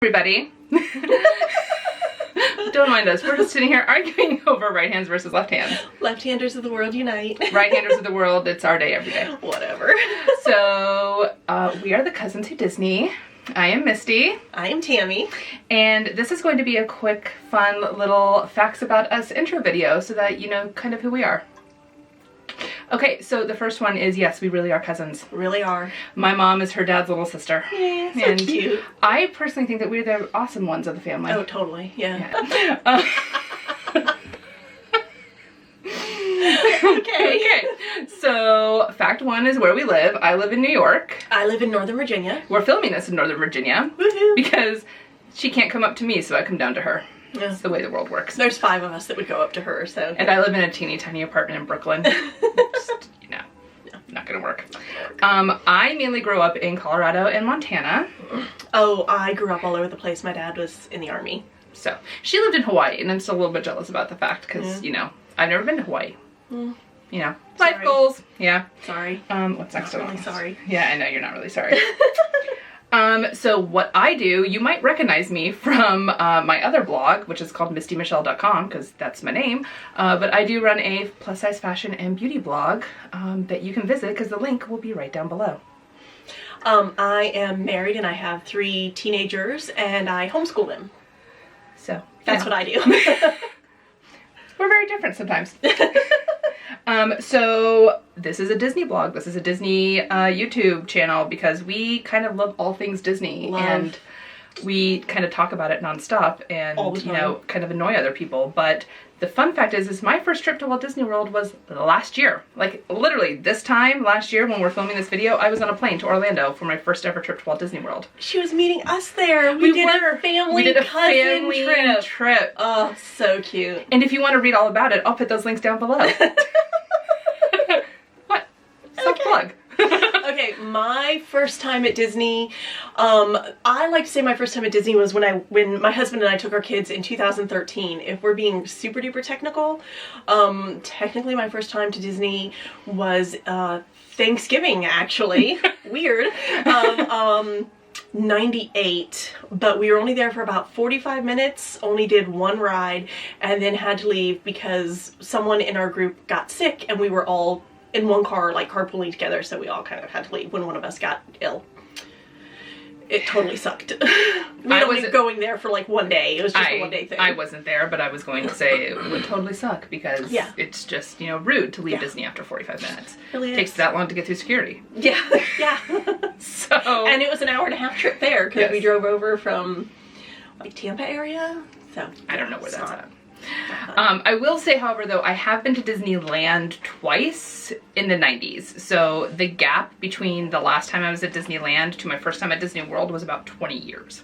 everybody. Don't mind us. We're just sitting here arguing over right hands versus left hands. Left-handers of the world unite. Right-handers of the world, it's our day every day. Whatever. So, we are the Cousins Who Disney. I am Misty. I am Tammy. And this is going to be a quick, fun little facts about us intro video so that you know kind of who we are. Okay, so the first one is, yes, we really are cousins. Really are. My mom is her dad's little sister. Yeah, so and cute. I personally think that we're the awesome ones of the family. Oh, totally. Yeah. Okay. So, fact one is where we live. I live in New York. I live in Northern Virginia. We're filming this in Northern Virginia. Woohoo. Because she can't come up to me, so I come down to her. Yeah. That's the way the world works. There's 5 of us that would go up to her, so. And I live in a teeny tiny apartment in Brooklyn. Just, you know, not gonna work. I mainly grew up in Colorado and Montana. Oh, I grew up all over the place. My dad was in the Army. So, she lived in Hawaii, and I'm still a little bit jealous about the fact, because, you know, I've never been to Hawaii. You know, life goals. Yeah. Sorry. What's next? Not really sorry. Yeah, I know, you're not really sorry. So what I do, you might recognize me from my other blog, which is called MistiMichelle.com, because that's my name. But I do run a plus size fashion and beauty blog that you can visit, because the link will be right down below. I am married and I have 3 teenagers and I homeschool them. So That's what I do. We're very different sometimes. So this is a Disney blog. This is a Disney YouTube channel because we kind of love all things Disney. And we kind of talk about it nonstop and, you know, kind of annoy other people. But the fun fact is my first trip to Walt Disney World was last year. Like literally this time last year when we're filming this video, I was on a plane to Orlando for my first ever trip to Walt Disney World. She was meeting us there. We did a family trip. Oh, so cute. And if you want to read all about it, I'll put those links down below. What? Self-plug. Okay, my first time at Disney, I like to say my first time at Disney was when my husband and I took our kids in 2013. If we're being super duper technical, technically my first time to Disney was Thanksgiving, actually. Weird. 98, but we were only there for about 45 minutes, only did 1 ride, and then had to leave because someone in our group got sick and we were all in one car, like carpooling together, so we all kind of had to leave when one of us got ill. It totally sucked. We wasn't going there for like 1 day. It was just a 1-day thing. I wasn't there, but I was going to say it would totally suck because it's just, you know, rude to leave Disney after 45 minutes. It really is. Takes that long to get through security. Yeah, yeah. So. And it was an 1.5-hour trip there because we drove over from like Tampa area. So I don't know where that's at. I will say, however, though, I have been to Disneyland twice in the 90s. So the gap between the last time I was at Disneyland to my first time at Disney World was about 20 years.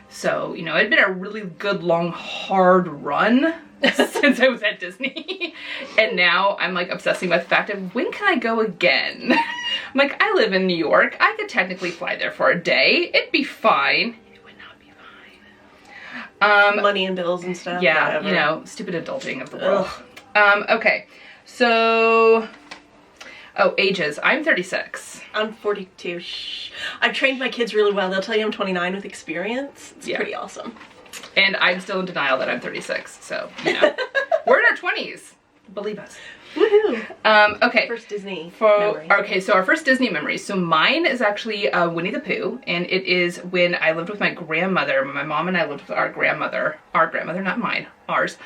So, you know, it'd been a really good, long, hard run since I was at Disney. And now I'm like obsessing with the fact of when can I go again? I'm like, I live in New York. I could technically fly there for a day. It'd be fine. Money and bills and stuff. Yeah, whatever. You know, stupid adulting of the world. Okay, so, ages. I'm 36. I'm 42. Shh. I've trained my kids really well. They'll tell you I'm 29 with experience. It's pretty awesome. And I'm still in denial that I'm 36, so, you know. We're in our 20s. Believe us. Woohoo! Okay. First Disney memory. Okay, so our first Disney memory. So mine is actually Winnie the Pooh, and it is when I lived with my grandmother. My mom and I lived with our grandmother, not mine, ours.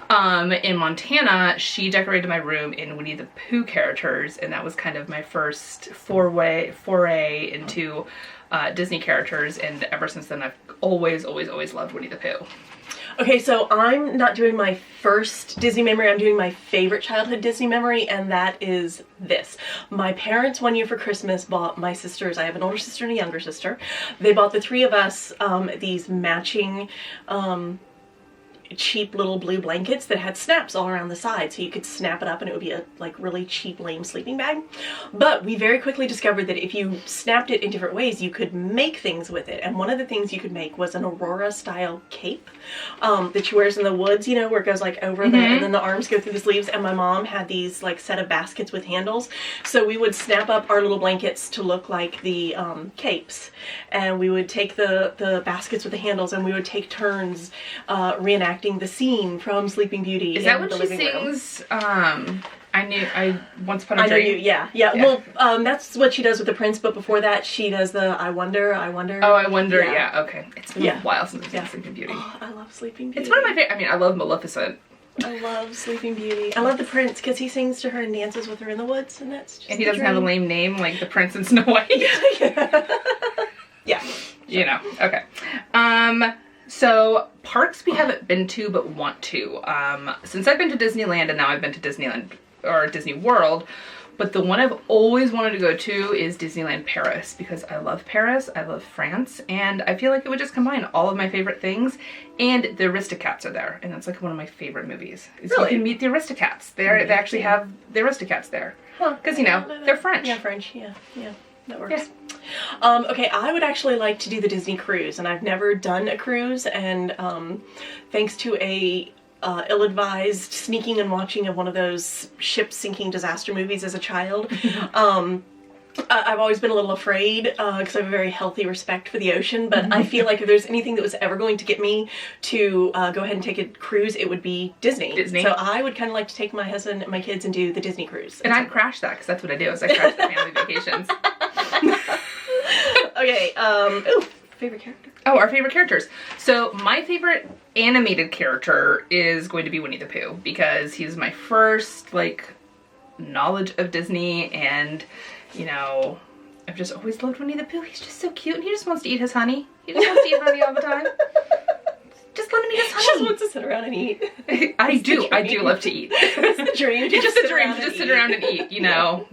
In Montana. She decorated my room in Winnie the Pooh characters, and that was kind of my first foray into Disney characters, and ever since then I've always loved Winnie the Pooh. Okay, so I'm not doing my first Disney memory, I'm doing my favorite childhood Disney memory, and that is this. My parents one year for Christmas bought my sisters, I have an older sister and a younger sister, they bought the 3 of us these matching cheap little blue blankets that had snaps all around the side, so you could snap it up and it would be a like really cheap, lame sleeping bag. But we very quickly discovered that if you snapped it in different ways, you could make things with it. And one of the things you could make was an Aurora style cape that she wears in the woods, you know, where it goes like over the, and then the arms go through the sleeves. And my mom had these like set of baskets with handles, so we would snap up our little blankets to look like the capes, and we would take the baskets with the handles, and we would take turns reenacting the scene from Sleeping Beauty. Is that what she sings? I Once Upon a Dream. I know you. Yeah. Well, that's what she does with the Prince. But before that, she does the I Wonder. Oh, I Wonder. Yeah. Okay. It's been a while since I've seen Sleeping Beauty. Oh, I love Sleeping Beauty. It's one of my favorite. I mean, I love Maleficent. I love Sleeping Beauty. I love the Prince because he sings to her and dances with her in the woods, and that's just. And he doesn't have a lame name like the Prince and Snow White. Yeah. You know. Okay. So parks we haven't been to but want to. Since I've been to Disneyland, and now I've been to Disneyland or Disney World, but the one I've always wanted to go to is Disneyland Paris, because I love Paris, I love France, and I feel like it would just combine all of my favorite things. And the Aristocats are there, and that's like one of my favorite movies. Really? You can meet the Aristocats. They actually have the Aristocats there. Huh. Because, you know, they're French. Yeah, French. Yeah. That works. Yeah. Okay, I would actually like to do the Disney cruise, and I've never done a cruise, and thanks to a ill-advised sneaking and watching of one of those ship-sinking disaster movies as a child, I've always been a little afraid because I have a very healthy respect for the ocean, but I feel like if there's anything that was ever going to get me to go ahead and take a cruise, it would be Disney. So I would kind of like to take my husband and my kids and do the Disney cruise. And I'd crash that, because that's what I do, is I crash the family vacations. Okay, ooh, favorite character? Oh, our favorite characters. So my favorite animated character is going to be Winnie the Pooh, because he's my first, like, knowledge of Disney, and, you know, I've just always loved Winnie the Pooh. He's just so cute, and he just wants to eat his honey. He just wants to eat honey all the time. Just let him eat his honey. He just wants to sit around and eat. I do love to eat. It's the dream. It's the dream to just sit around and eat, you know,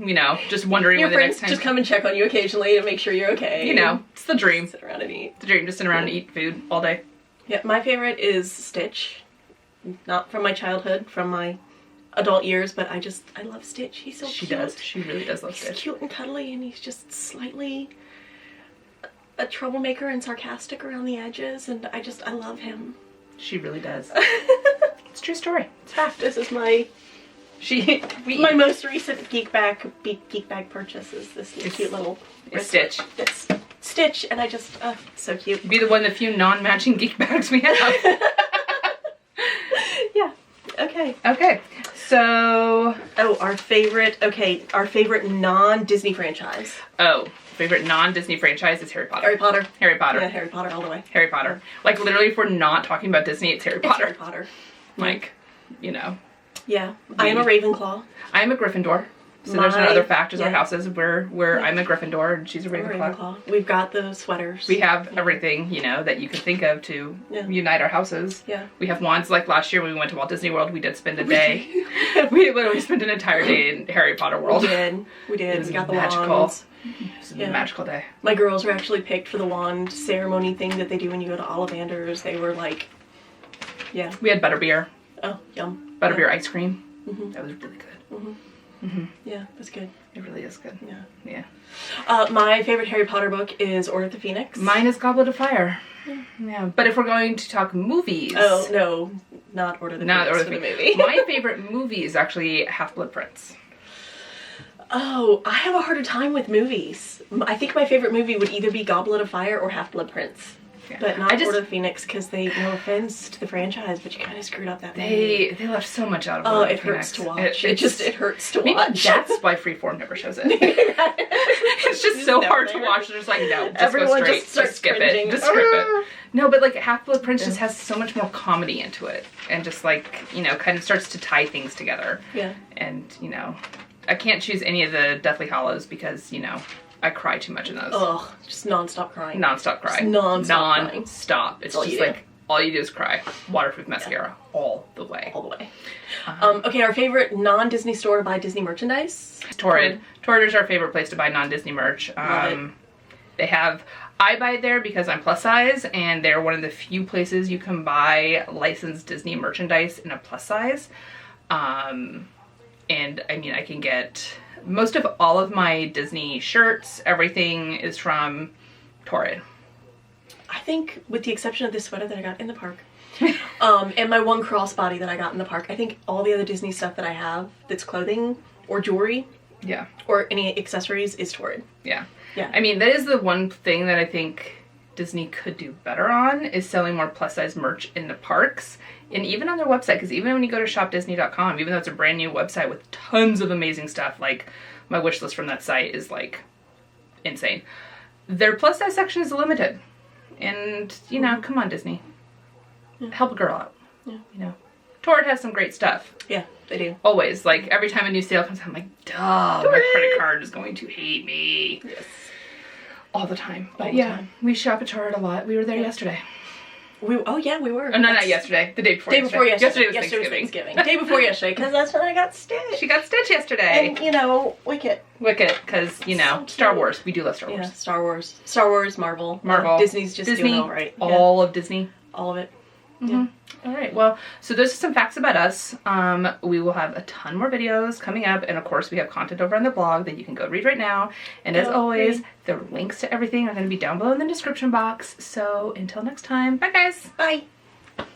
just wondering your when the next friends time. just come and check on you occasionally to make sure you're okay. You know, it's the dream. Sit around and eat. The dream, just sit around and eat food all day. Yeah, my favorite is Stitch. Not from my childhood, from my adult years, but I love Stitch. He's so cute. She does. She really does love Stitch. He's cute and cuddly, and he's just slightly a troublemaker and sarcastic around the edges, and I love him. She really does. It's a true story. It's fact. This is my most recent geek bag purchase is this cute little Stitch. It's Stitch, and I just so cute. Be the one of the few non-matching geek bags we have. Yeah. Okay. Okay. So. Oh, our favorite non-Disney franchise. Oh, favorite non-Disney franchise is Harry Potter. Harry Potter. Harry Potter. Yeah, Harry Potter all the way. Harry Potter. Like, literally, if we're not talking about Disney, it's Harry Potter. Harry Potter. Like, you know. Yeah. I am a Ravenclaw. I am a Gryffindor. So there's another fact as our houses where I'm a Gryffindor and she's a Ravenclaw. We've got the sweaters. We have everything, you know, that you could think of to unite our houses. Yeah. We have wands. Like last year when we went to Walt Disney World, we did spend a day. We literally spent an entire day in Harry Potter World. We did. It was we got the magical. wands. It was a magical day. My girls were actually picked for the wand ceremony thing that they do when you go to Ollivander's. They were like, yeah. We had butterbeer. Oh, yum. Butterbeer ice cream. That was really good. Yeah, that's good. It really is good. Yeah. My favorite Harry Potter book is Order of the Phoenix. Mine is Goblet of Fire. Yeah. But if we're going to talk movies. Oh, no. Not Order of the Phoenix for the movie. My favorite movie is actually Half-Blood Prince. Oh, I have a harder time with movies. I think my favorite movie would either be Goblet of Fire or Half-Blood Prince. Yeah. But not Order of the Phoenix, because they, no offense to the franchise, but you kind of screwed up that movie. They left so much out of Order of the Phoenix. It hurts to watch. It hurts to maybe watch. That's why Freeform never shows it. It's just so hard to watch. They're just like, no, just everyone go straight. Just skip it. Just skip it. No, but like Half-Blood Prince just has so much more comedy into it. And just like, you know, kind of starts to tie things together. Yeah. And, you know, I can't choose any of the Deathly Hallows because, you know, I cry too much in those. Ugh, just non-stop crying. Non-stop cry. Just non-stop crying. Non-stop. It's just like, all you do is cry. Waterproof mascara. All the way. All the way. Okay, our favorite non-Disney store to buy Disney merchandise? Torrid. Torrid is our favorite place to buy non-Disney merch. They have I buy it there because I'm plus size, and they're one of the few places you can buy licensed Disney merchandise in a plus size. And I mean, I can get most of all of my Disney shirts, everything is from Torrid. I think with the exception of this sweater that I got in the park, and my one crossbody that I got in the park, I think all the other Disney stuff that I have that's clothing or jewelry, yeah, or any accessories is Torrid. Yeah. Yeah. I mean, that is the one thing that I think Disney could do better on, is selling more plus size merch in the parks and even on their website, because even when you go to shopdisney.com, even though it's a brand new website with tons of amazing stuff, like my wish list from that site is like insane, their plus size section is limited. And, you know, come on, Disney. Yeah. Help a girl out. Yeah. You know, Torrid has some great stuff. Yeah, they do. Always. Like, every time a new sale comes out, I'm like, duh, my credit card is going to hate me. Yes. All the time. But All the yeah, time. we shop at Torrid a lot. We were there yesterday. Oh yeah, we were. Oh, no, not yesterday. The day before yesterday. Yesterday was Thanksgiving. Day before yesterday, because that's when I got stitched. She got Stitch yesterday. And, you know, Wicket. Wicket, because, you know, So Star cute. Wars. We do love Star Wars. Yeah, Star Wars. Star Wars, Marvel. Disney's just Disney, doing all right. all of Disney. Yeah, all of it. Mm-hmm. Yeah. All right. Well, so those are some facts about us. We will have a ton more videos coming up, and of course, we have content over on the blog that you can go read right now. And as always, the links to everything are going to be down below in the description box. So until next time, bye guys. Bye.